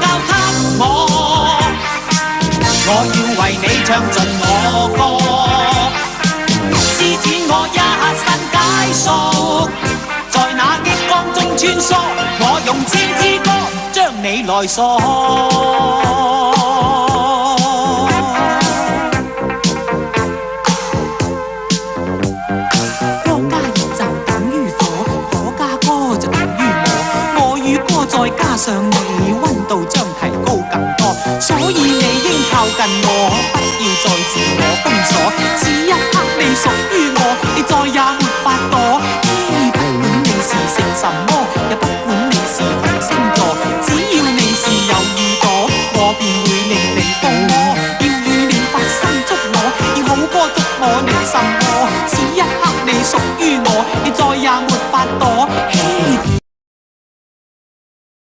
交給我，我要為你唱盡我歌，施展我一身解數，在那激光中穿梭，我用千支歌將你來鎖。再加上你溫度將提高更多，所以你應靠近我，不要再自我封鎖。此一刻你屬於我，你再也沒法躲。不管你是姓什麼，也不管你是何星座，只要你是有耳朵，我便會令你瘋魔。要與你發生觸摸，要好歌捉我你什麼？此一刻你屬於我，你再也沒法躲。